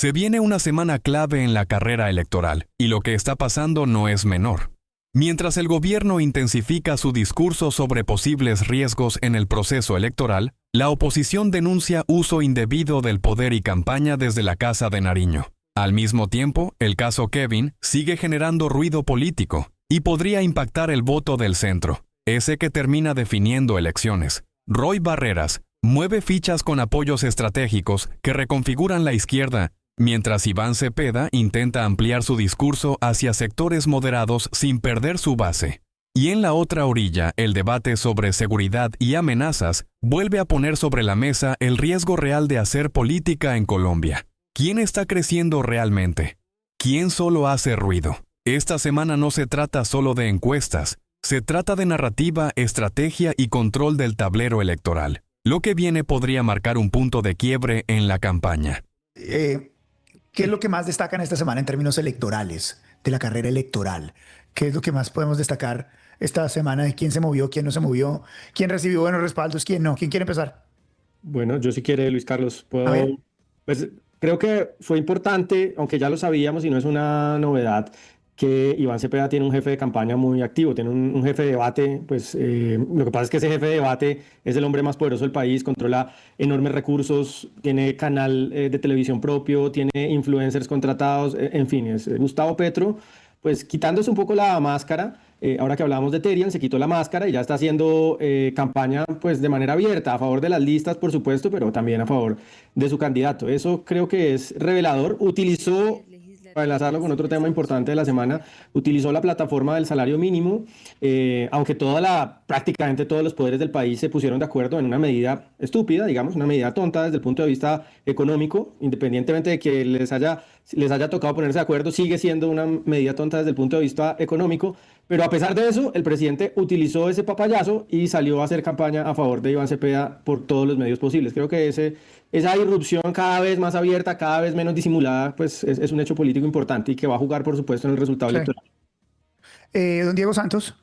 Se viene una semana clave en la carrera electoral, y lo que está pasando no es menor. Mientras el gobierno intensifica su discurso sobre posibles riesgos en el proceso electoral, la oposición denuncia uso indebido del poder y campaña desde la Casa de Nariño. Al mismo tiempo, el caso Kevin sigue generando ruido político y podría impactar el voto del centro, ese que termina definiendo elecciones. Roy Barreras mueve fichas con apoyos estratégicos que reconfiguran la izquierda, mientras Iván Cepeda intenta ampliar su discurso hacia sectores moderados sin perder su base. Y en la otra orilla, el debate sobre seguridad y amenazas vuelve a poner sobre la mesa el riesgo real de hacer política en Colombia. ¿Quién está creciendo realmente? ¿Quién solo hace ruido? Esta semana no se trata solo de encuestas, se trata de narrativa, estrategia y control del tablero electoral. Lo que viene podría marcar un punto de quiebre en la campaña. ¿Qué es lo que más destacan esta semana en términos electorales, de la carrera electoral? ¿Qué es lo que más podemos destacar esta semana de quién se movió, quién no se movió, quién recibió buenos respaldos, quién no? ¿Quién quiere empezar? Bueno, yo si quiere, Luis Carlos, A ver. pues creo que fue importante, aunque ya lo sabíamos y no es una novedad, que Iván Cepeda tiene un jefe de campaña muy activo, tiene un jefe de debate, pues lo que pasa es que ese jefe de debate es el hombre más poderoso del país, controla enormes recursos, tiene canal de televisión propio, tiene influencers contratados, en fin, es Gustavo Petro, pues quitándose un poco la máscara. Ahora que hablábamos de Terian, se quitó la máscara y ya está haciendo campaña pues de manera abierta, a favor de las listas, por supuesto, pero también a favor de su candidato. Eso creo que es revelador. Utilizó, para enlazarlo con otro tema importante de la semana, utilizó la plataforma del salario mínimo, aunque prácticamente todos los poderes del país se pusieron de acuerdo en una medida estúpida, digamos, una medida tonta desde el punto de vista económico, independientemente de que les haya tocado ponerse de acuerdo, sigue siendo una medida tonta desde el punto de vista económico. Pero a pesar de eso, el presidente utilizó ese papayazo y salió a hacer campaña a favor de Iván Cepeda por todos los medios posibles. Creo que esa irrupción cada vez más abierta, cada vez menos disimulada, pues es un hecho político importante y que va a jugar, por supuesto, en el resultado electoral. Don Diego Santos.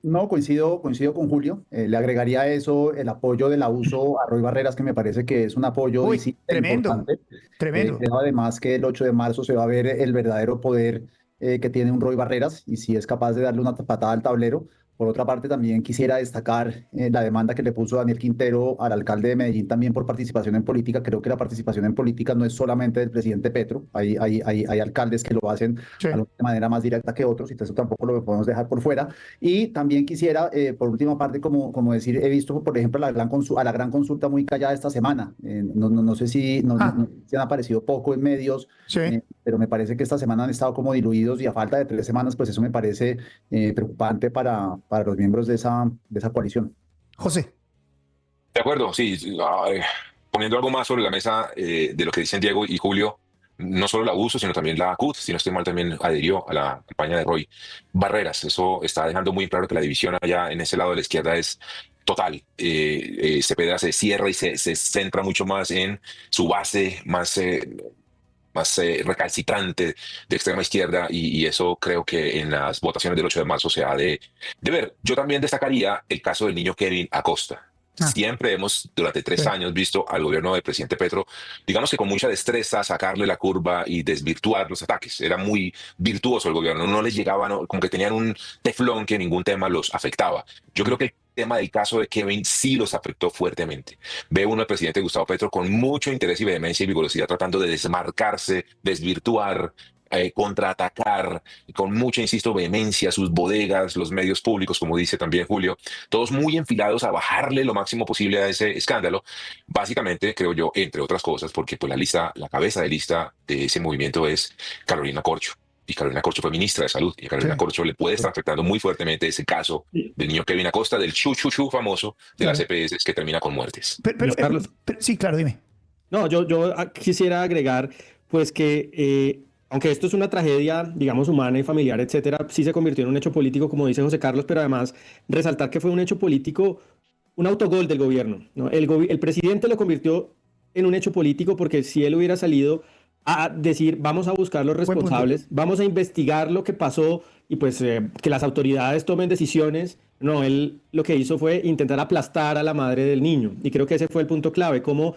No, coincido con Julio. Le agregaría a eso el apoyo del abuso a Roy Barreras, que me parece que es un apoyo tremendo, importante. tremendo. Creo además que el 8 de marzo se va a ver el verdadero poder que tiene un Roy Barreras y si es capaz de darle una patada al tablero. Por otra parte, también quisiera destacar la demanda que le puso Daniel Quintero al alcalde de Medellín también por participación en política. Creo que la participación en política no es solamente del presidente Petro. Hay alcaldes que lo hacen Sí. de manera más directa que otros, y eso tampoco lo podemos dejar por fuera. Y también quisiera, por última parte, como decir, he visto, por ejemplo, a la gran consulta muy callada esta semana. No sé si no han aparecido poco en medios, Sí. pero me parece que esta semana han estado como diluidos y a falta de 3 semanas, pues eso me parece preocupante para los miembros de esa coalición. José. De acuerdo, sí. Poniendo algo más sobre la mesa de lo que dicen Diego y Julio, no solo el abuso, sino también la CUT, si no estoy mal, también adhirió a la campaña de Roy Barreras. Eso está dejando muy claro que la división allá en ese lado de la izquierda es total. Cepeda se cierra y se centra mucho más en su base más recalcitrante de extrema izquierda, y eso creo que en las votaciones del 8 de marzo se ha de ver. Yo también destacaría el caso del niño Kevin Acosta. Siempre hemos, durante 3 años, visto al gobierno del presidente Petro, digamos que con mucha destreza, sacarle la curva y desvirtuar los ataques. Era muy virtuoso el gobierno, no les llegaba, como que tenían un teflón que ningún tema los afectaba. Yo creo que el tema del caso de Kevin sí los afectó fuertemente. Ve uno al presidente Gustavo Petro con mucho interés y vehemencia y vigorosidad tratando de desmarcarse, desvirtuar, contraatacar con mucha, insisto, vehemencia sus bodegas, los medios públicos, como dice también Julio, todos muy enfilados a bajarle lo máximo posible a ese escándalo. Básicamente, creo yo, entre otras cosas, porque pues la cabeza de lista de ese movimiento es Carolina Corcho. Y Carolina Corcho fue ministra de Salud, y a Carolina Corcho le puede estar afectando muy fuertemente ese caso del niño Kevin Acosta, del chu famoso de las EPS que termina con muertes. Carlos. Sí, claro, dime. No, yo quisiera agregar, pues que aunque esto es una tragedia, digamos, humana y familiar, etcétera, sí se convirtió en un hecho político, como dice José Carlos, pero además resaltar que fue un hecho político, un autogol del gobierno, ¿no? El presidente lo convirtió en un hecho político porque si él hubiera salido a decir, vamos a buscar los responsables, vamos a investigar lo que pasó, y pues que las autoridades tomen decisiones. No, él lo que hizo fue intentar aplastar a la madre del niño. Y creo que ese fue el punto clave, cómo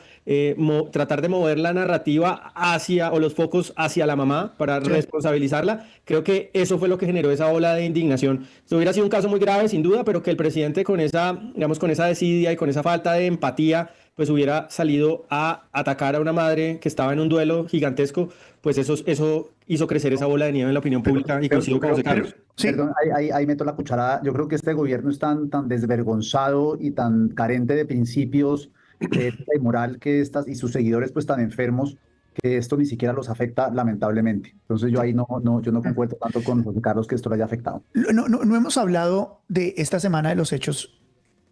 tratar de mover la narrativa hacia, o los focos hacia la mamá para responsabilizarla. Creo que eso fue lo que generó esa ola de indignación. Esto hubiera sido un caso muy grave, sin duda, pero que el presidente con esa, digamos, con esa desidia y con esa falta de empatía, pues hubiera salido a atacar a una madre que estaba en un duelo gigantesco, pues eso hizo crecer esa bola de nieve en la opinión pública, y coincido con José Carlos. Sí. Perdón, ahí meto la cucharada. Yo creo que este gobierno es tan desvergonzado y tan carente de principios de ética y moral y sus seguidores pues tan enfermos que esto ni siquiera los afecta lamentablemente. Entonces yo ahí yo no concuerdo tanto con José Carlos que esto lo haya afectado. No hemos hablado de esta semana de los hechos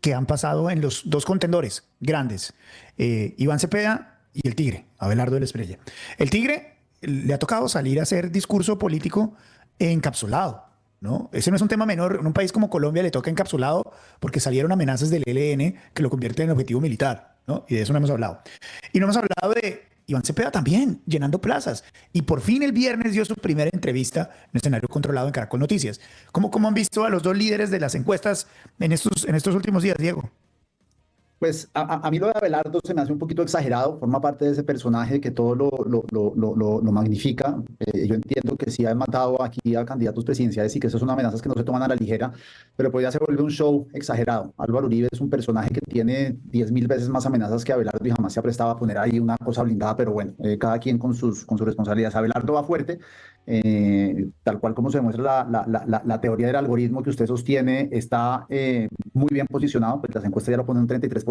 que han pasado en los dos contendores grandes, Iván Cepeda y el Tigre, Abelardo de la Espriella. El Tigre le ha tocado salir a hacer discurso político encapsulado, ¿no? Ese no es un tema menor. En un país como Colombia le toca encapsulado porque salieron amenazas del ELN que lo convierten en objetivo militar, ¿no? Y de eso no hemos hablado. Y no hemos hablado de Iván Cepeda también, llenando plazas. Y por fin el viernes dio su primera entrevista en escenario controlado en Caracol Noticias. ¿Cómo han visto a los dos líderes de las encuestas en estos últimos días, Diego? Pues a mí lo de Abelardo se me hace un poquito exagerado, forma parte de ese personaje que todo lo magnifica. Yo entiendo que sí han matado aquí a candidatos presidenciales y que esas son amenazas que no se toman a la ligera, pero pues ya se vuelve un show exagerado. Álvaro Uribe es un personaje que tiene 10.000 veces más amenazas que Abelardo y jamás se ha prestado a poner ahí una cosa blindada, pero bueno, cada quien con sus responsabilidades. Abelardo va fuerte, tal cual como se demuestra la teoría del algoritmo que usted sostiene, está muy bien posicionado, pues las encuestas ya lo ponen un 33%,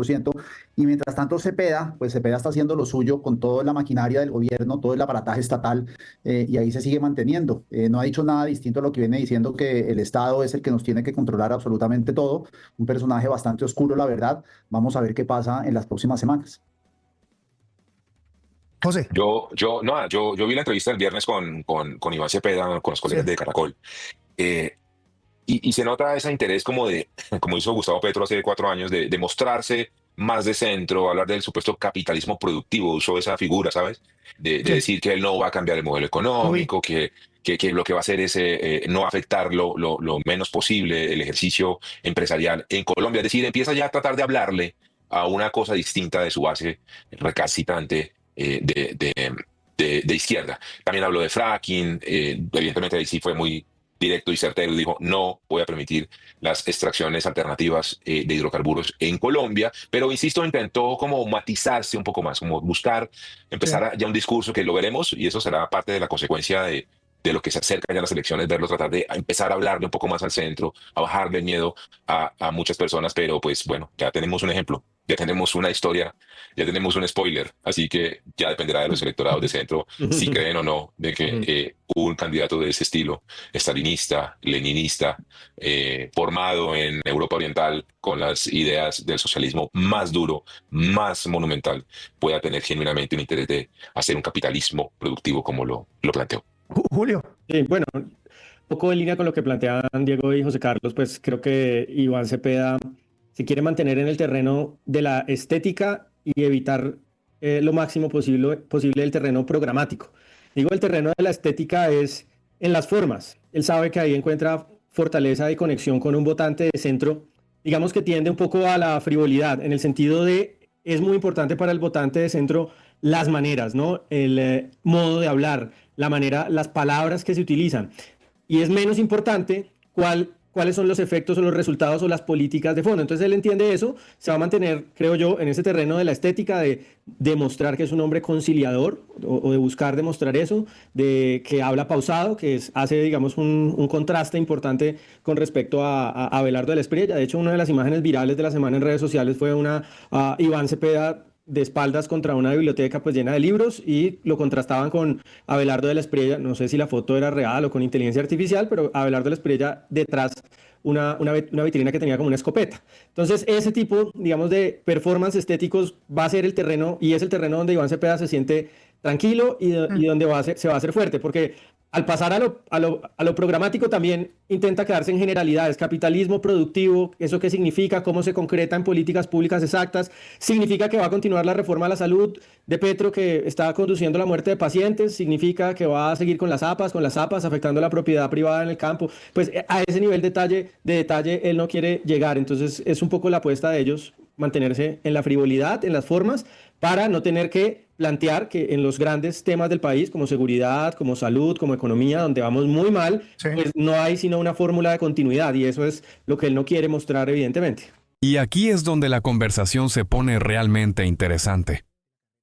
y mientras tanto Cepeda está haciendo lo suyo con toda la maquinaria del gobierno, todo el aparataje estatal, y ahí se sigue manteniendo. No ha dicho nada distinto a lo que viene diciendo, que el Estado es el que nos tiene que controlar absolutamente todo. Un personaje bastante oscuro, la verdad. Vamos a ver qué pasa en las próximas semanas. José. Yo vi la entrevista el viernes con Iván Cepeda, con los colegas de Caracol. Y se nota ese interés como hizo Gustavo Petro hace 4 años, de mostrarse más de centro, hablar del supuesto capitalismo productivo, usó esa figura, ¿sabes? De decir que él no va a cambiar el modelo económico, que lo que va a hacer es no afectar lo menos posible el ejercicio empresarial en Colombia. Es decir, empieza ya a tratar de hablarle a una cosa distinta de su base recalcitrante de izquierda. También habló de fracking, evidentemente ahí sí fue muy directo y certero, dijo: no voy a permitir las extracciones alternativas de hidrocarburos en Colombia, pero insisto, intentó como matizarse un poco más, como buscar empezar ya un discurso que lo veremos, y eso será parte de la consecuencia de lo que se acerca ya a las elecciones, verlo tratar de empezar a hablarle un poco más al centro, a bajarle el miedo a muchas personas, pero pues bueno, ya tenemos un ejemplo, ya tenemos una historia, ya tenemos un spoiler, así que ya dependerá de los electorados de centro si creen o no de que un candidato de ese estilo, estalinista, leninista, formado en Europa Oriental con las ideas del socialismo más duro, más monumental, pueda tener genuinamente un interés de hacer un capitalismo productivo como lo planteó. Julio. Bueno, un poco en línea con lo que planteaban Diego y José Carlos, pues creo que Iván Cepeda se quiere mantener en el terreno de la estética y evitar lo máximo posible el terreno programático. Digo, el terreno de la estética es en las formas. Él sabe que ahí encuentra fortaleza y conexión con un votante de centro, digamos, que tiende un poco a la frivolidad, en el sentido de, es muy importante para el votante de centro las maneras, ¿no? El modo de hablar, la manera, las palabras que se utilizan. Y es menos importante cuáles son los efectos o los resultados o las políticas de fondo. Entonces él entiende eso, se va a mantener, creo yo, en ese terreno de la estética, de demostrar que es un hombre conciliador, o de buscar demostrar eso, de que habla pausado, que hace, digamos, un contraste importante con respecto a Abelardo de la Espriella. De hecho, una de las imágenes virales de la semana en redes sociales fue Iván Cepeda de espaldas contra una biblioteca pues llena de libros, y lo contrastaban con Abelardo de la Espriella. No sé si la foto era real o con inteligencia artificial, pero Abelardo de la Espriella detrás una vitrina que tenía como una escopeta. Entonces ese tipo, digamos, de performance estéticos va a ser el terreno, y es el terreno donde Iván Cepeda se siente tranquilo y donde se va a hacer fuerte, porque al pasar a lo programático también intenta quedarse en generalidades. Capitalismo productivo, ¿eso qué significa? ¿Cómo se concreta en políticas públicas exactas? ¿Significa que va a continuar la reforma a la salud de Petro que está conduciendo a la muerte de pacientes? ¿Significa que va a seguir con las APAs, afectando la propiedad privada en el campo? Pues a ese nivel de detalle él no quiere llegar. Entonces es un poco la apuesta de ellos, mantenerse en la frivolidad, en las formas, para no tener que plantear que en los grandes temas del país, como seguridad, como salud, como economía, donde vamos muy mal, Sí. pues no hay sino una fórmula de continuidad, y eso es lo que él no quiere mostrar, evidentemente. Y aquí es donde la conversación se pone realmente interesante.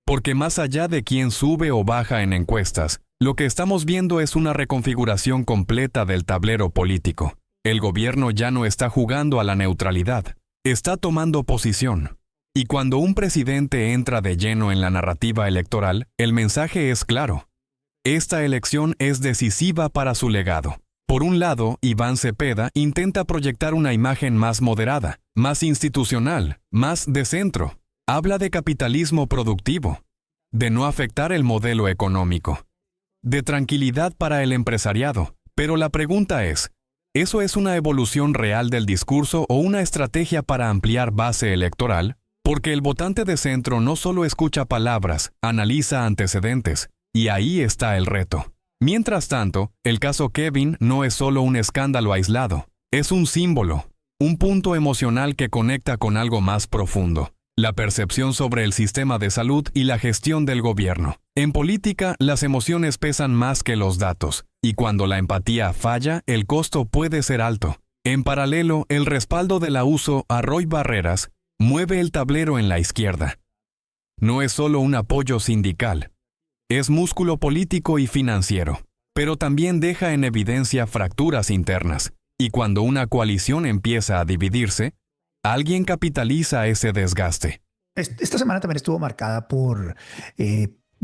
Porque más allá de quién sube o baja en encuestas, lo que estamos viendo es una reconfiguración completa del tablero político. El gobierno ya no está jugando a la neutralidad, está tomando posición. Y cuando un presidente entra de lleno en la narrativa electoral, el mensaje es claro. Esta elección es decisiva para su legado. Por un lado, Iván Cepeda intenta proyectar una imagen más moderada, más institucional, más de centro. Habla de capitalismo productivo, de no afectar el modelo económico, de tranquilidad para el empresariado. Pero la pregunta es, ¿eso es una evolución real del discurso o una estrategia para ampliar base electoral? Porque el votante de centro no solo escucha palabras, analiza antecedentes, y ahí está el reto. Mientras tanto, el caso Kevin no es solo un escándalo aislado, es un símbolo, un punto emocional que conecta con algo más profundo, la percepción sobre el sistema de salud y la gestión del gobierno. En política, las emociones pesan más que los datos, y cuando la empatía falla, el costo puede ser alto. En paralelo, el respaldo de la USO a Roy Barreras mueve el tablero en la izquierda. No es solo un apoyo sindical, es músculo político y financiero, pero también deja en evidencia fracturas internas, y cuando una coalición empieza a dividirse, alguien capitaliza ese desgaste. Esta semana también estuvo marcada por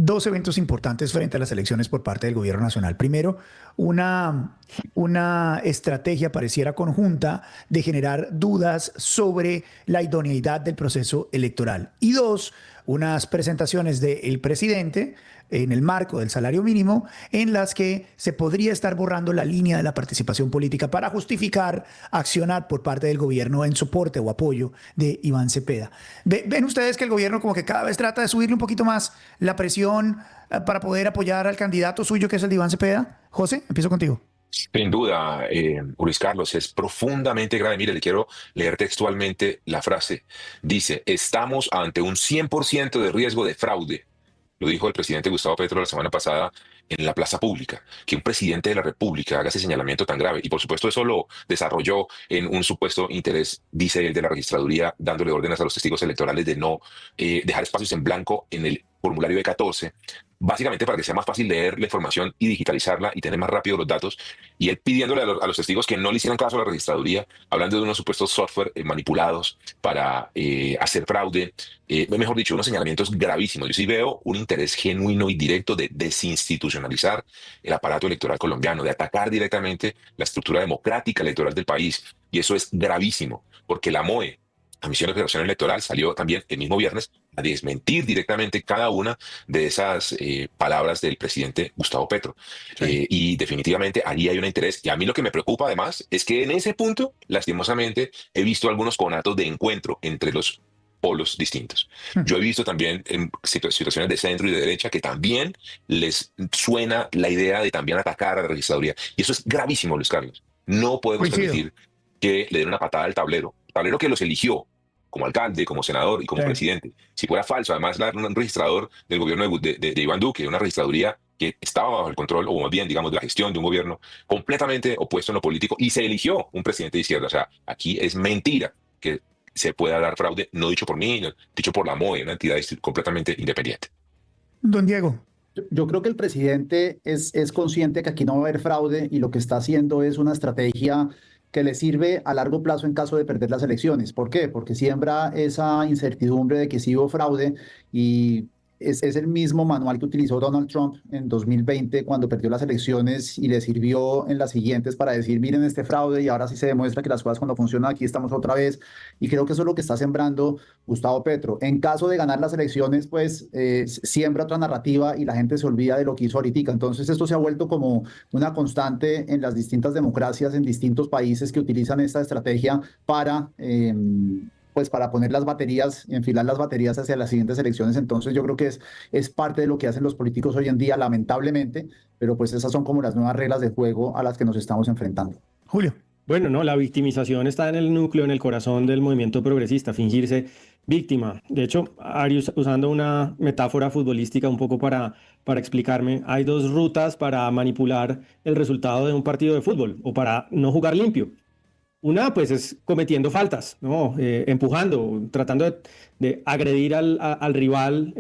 dos eventos importantes frente a las elecciones por parte del gobierno nacional. Primero, una estrategia pareciera conjunta de generar dudas sobre la idoneidad del proceso electoral. Y dos, unas presentaciones del presidente en el marco del salario mínimo en las que se podría estar borrando la línea de la participación política para justificar accionar por parte del gobierno en soporte o apoyo de Iván Cepeda. ¿Ven ustedes que el gobierno como que cada vez trata de subirle un poquito más la presión para poder apoyar al candidato suyo que es el de Iván Cepeda? José, empiezo contigo. Sin duda, Luis Carlos, es profundamente grave. Mire, le quiero leer textualmente la frase. Dice, estamos ante un 100% de riesgo de fraude. Lo dijo el presidente Gustavo Petro la semana pasada en la plaza pública, que un presidente de la República haga ese señalamiento tan grave. Y por supuesto eso lo desarrolló en un supuesto interés, dice él, de la registraduría, dándole órdenes a los testigos electorales de no dejar espacios en blanco en el formulario B14, básicamente para que sea más fácil leer la información y digitalizarla y tener más rápido los datos. Y él pidiéndole a los testigos que no le hicieran caso a la registraduría, hablando de unos supuestos software manipulados para hacer fraude. Mejor dicho, unos señalamientos gravísimos. Yo sí veo un interés genuino y directo de desinstitucionalizar el aparato electoral colombiano, de atacar directamente la estructura democrática electoral del país. Y eso es gravísimo, porque la MOE, la Misión de Observación Electoral, salió también el mismo viernes a desmentir directamente cada una de esas palabras del presidente Gustavo Petro. Sí. Y definitivamente allí hay un interés. Y a mí lo que me preocupa además es que en ese punto, lastimosamente, he visto algunos conatos de encuentro entre los polos distintos. Yo he visto también en situaciones de centro y de derecha que también les suena la idea de también atacar a la registraduría. Y eso es gravísimo, Luis Carlos. No podemos Coincido. permitir que le den una patada al tablero que los eligió como alcalde, como senador y como Sí. presidente. Si fuera falso, además, un registrador del gobierno de Iván Duque, una registraduría que estaba bajo el control, o más bien, digamos, de la gestión de un gobierno completamente opuesto en lo político, y se eligió un presidente de izquierda. O sea, aquí es mentira que se pueda dar fraude, no dicho por mí, no, dicho por la MOE, una entidad completamente independiente. Don Diego. Yo creo que el presidente es consciente que aquí no va a haber fraude y lo que está haciendo es una estrategia que le sirve a largo plazo en caso de perder las elecciones. ¿Por qué? Porque siembra esa incertidumbre de que sí hubo fraude y es el mismo manual que utilizó Donald Trump en 2020 cuando perdió las elecciones y le sirvió en las siguientes para decir, miren este fraude y ahora sí se demuestra que las cosas cuando funcionan aquí estamos otra vez. Y creo que eso es lo que está sembrando Gustavo Petro. En caso de ganar las elecciones, pues siembra otra narrativa y la gente se olvida de lo que hizo ahorita. Entonces esto se ha vuelto como una constante en las distintas democracias, en distintos países que utilizan esta estrategia para... pues para poner las baterías, enfilar las baterías hacia las siguientes elecciones. Entonces yo creo que es parte de lo que hacen los políticos hoy en día, lamentablemente, pero pues esas son como las nuevas reglas de juego a las que nos estamos enfrentando. Julio. Bueno, no, la victimización está en el núcleo, en el corazón del movimiento progresista, fingirse víctima. De hecho, Ari, usando una metáfora futbolística un poco para explicarme, hay dos rutas para manipular el resultado de un partido de fútbol o para no jugar limpio. Una, pues, es cometiendo faltas, ¿no? Empujando, tratando de agredir al rival,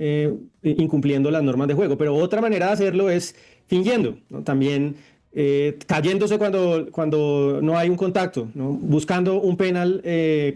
incumpliendo las normas de juego. Pero otra manera de hacerlo es fingiendo, ¿no? También cayéndose cuando no hay un contacto, ¿no? Buscando un penal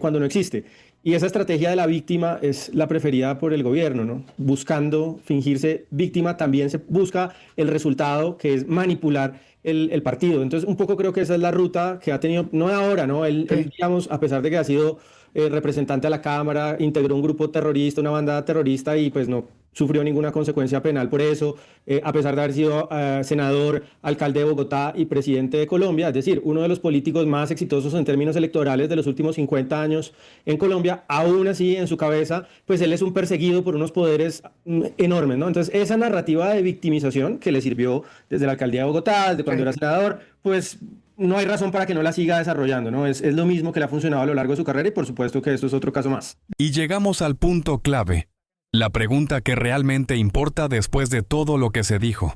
cuando no existe. Y esa estrategia de la víctima es la preferida por el gobierno, ¿no? Buscando fingirse víctima, también se busca el resultado, que es manipular el partido. Entonces, un poco creo que esa es la ruta que ha tenido, no ahora, ¿no? Él, digamos, a pesar de que ha sido representante a la Cámara, integró un grupo terrorista, una banda terrorista y pues no sufrió ninguna consecuencia penal por eso, a pesar de haber sido senador, alcalde de Bogotá y presidente de Colombia, es decir, uno de los políticos más exitosos en términos electorales de los últimos 50 años en Colombia. Aún así, en su cabeza, pues él es un perseguido por unos poderes enormes, ¿no? Entonces, esa narrativa de victimización que le sirvió desde la alcaldía de Bogotá, desde cuando era senador, pues no hay razón para que no la siga desarrollando, ¿no? Es lo mismo que le ha funcionado a lo largo de su carrera y por supuesto que esto es otro caso más. Y llegamos al punto clave, la pregunta que realmente importa después de todo lo que se dijo.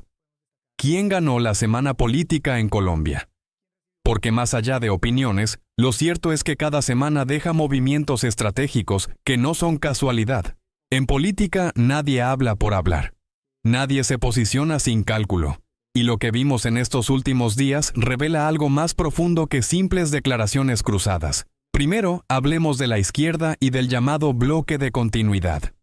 ¿Quién ganó la semana política en Colombia? Porque más allá de opiniones, lo cierto es que cada semana deja movimientos estratégicos que no son casualidad. En política nadie habla por hablar. Nadie se posiciona sin cálculo. Y lo que vimos en estos últimos días revela algo más profundo que simples declaraciones cruzadas. Primero, hablemos de la izquierda y del llamado bloque de continuidad.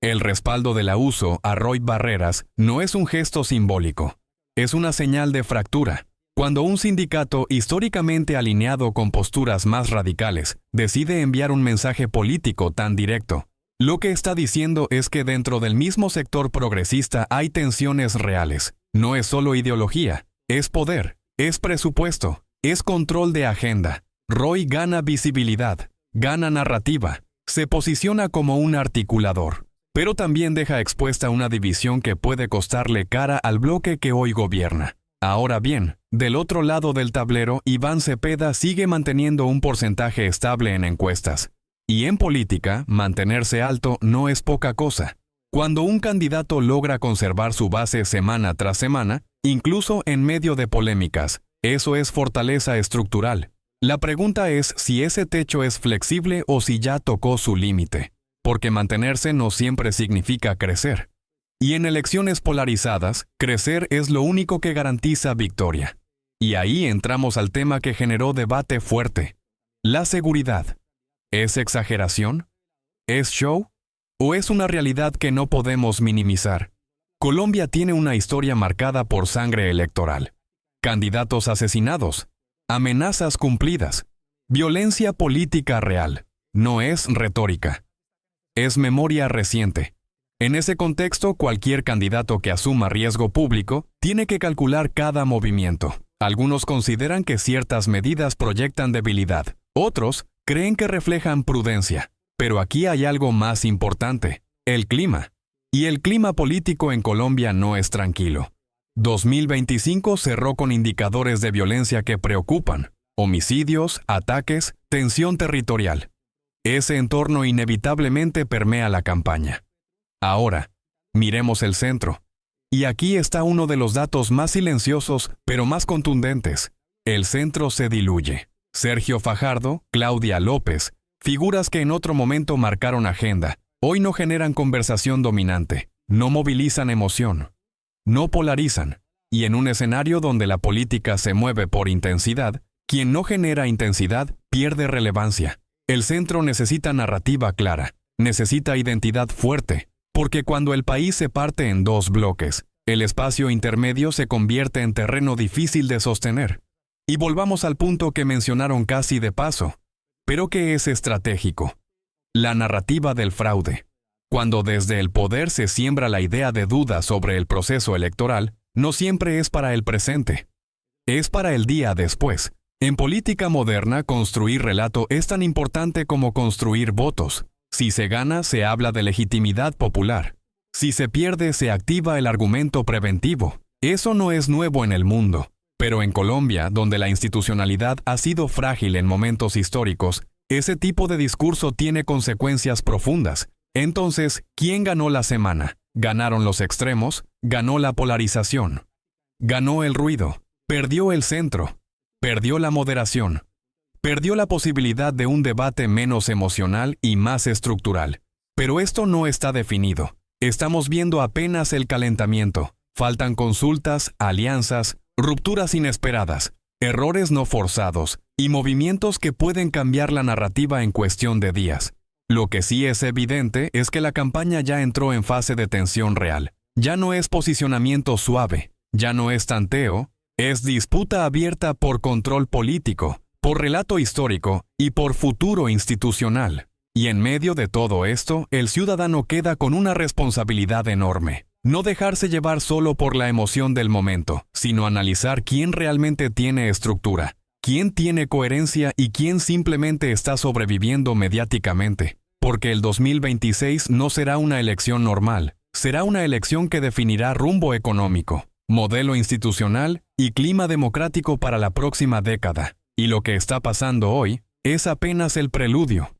El respaldo de la USO a Roy Barreras no es un gesto simbólico. Es una señal de fractura. Cuando un sindicato históricamente alineado con posturas más radicales decide enviar un mensaje político tan directo, lo que está diciendo es que dentro del mismo sector progresista hay tensiones reales. No es solo ideología, es poder, es presupuesto, es control de agenda. Roy gana visibilidad, gana narrativa, se posiciona como un articulador, pero también deja expuesta una división que puede costarle cara al bloque que hoy gobierna. Ahora bien, del otro lado del tablero, Iván Cepeda sigue manteniendo un porcentaje estable en encuestas. Y en política, mantenerse alto no es poca cosa. Cuando un candidato logra conservar su base semana tras semana, incluso en medio de polémicas, eso es fortaleza estructural. La pregunta es si ese techo es flexible o si ya tocó su límite, porque mantenerse no siempre significa crecer. Y en elecciones polarizadas, crecer es lo único que garantiza victoria. Y ahí entramos al tema que generó debate fuerte: la seguridad. ¿Es exageración? ¿Es show? ¿O es una realidad que no podemos minimizar? Colombia tiene una historia marcada por sangre electoral. Candidatos asesinados, amenazas cumplidas, violencia política real. No es retórica. Es memoria reciente. En ese contexto, cualquier candidato que asuma riesgo público tiene que calcular cada movimiento. Algunos consideran que ciertas medidas proyectan debilidad. Otros creen que reflejan prudencia. Pero aquí hay algo más importante: el clima. Y el clima político en Colombia no es tranquilo. 2025 cerró con indicadores de violencia que preocupan: homicidios, ataques, tensión territorial. Ese entorno inevitablemente permea la campaña. Ahora, miremos el centro. Y aquí está uno de los datos más silenciosos, pero más contundentes. El centro se diluye. Sergio Fajardo, Claudia López, figuras que en otro momento marcaron agenda, hoy no generan conversación dominante, no movilizan emoción, no polarizan. Y en un escenario donde la política se mueve por intensidad, quien no genera intensidad pierde relevancia. El centro necesita narrativa clara, necesita identidad fuerte, Porque cuando el país se parte en dos bloques, el espacio intermedio se convierte en terreno difícil de sostener. Y volvamos al punto que mencionaron casi de paso, pero que es estratégico: la narrativa del fraude. Cuando desde el poder se siembra la idea de duda sobre el proceso electoral, no siempre es para el presente. Es para el día después. En política moderna, construir relato es tan importante como construir votos. Si se gana, se habla de legitimidad popular. Si se pierde, se activa el argumento preventivo. Eso no es nuevo en el mundo. Pero en Colombia, donde la institucionalidad ha sido frágil en momentos históricos, ese tipo de discurso tiene consecuencias profundas. Entonces, ¿quién ganó la semana? ¿Ganaron los extremos? ¿Ganó la polarización? ¿Ganó el ruido? ¿Perdió el centro? ¿Perdió la moderación? ¿Perdió la posibilidad de un debate menos emocional y más estructural? Pero esto no está definido. Estamos viendo apenas el calentamiento. Faltan consultas, alianzas, rupturas inesperadas, errores no forzados y movimientos que pueden cambiar la narrativa en cuestión de días. Lo que sí es evidente es que la campaña ya entró en fase de tensión real. Ya no es posicionamiento suave, ya no es tanteo, es disputa abierta por control político, por relato histórico y por futuro institucional. Y en medio de todo esto, el ciudadano queda con una responsabilidad enorme. No dejarse llevar solo por la emoción del momento, sino analizar quién realmente tiene estructura, quién tiene coherencia y quién simplemente está sobreviviendo mediáticamente. Porque el 2026 no será una elección normal, será una elección que definirá rumbo económico, modelo institucional y clima democrático para la próxima década. Y lo que está pasando hoy es apenas el preludio.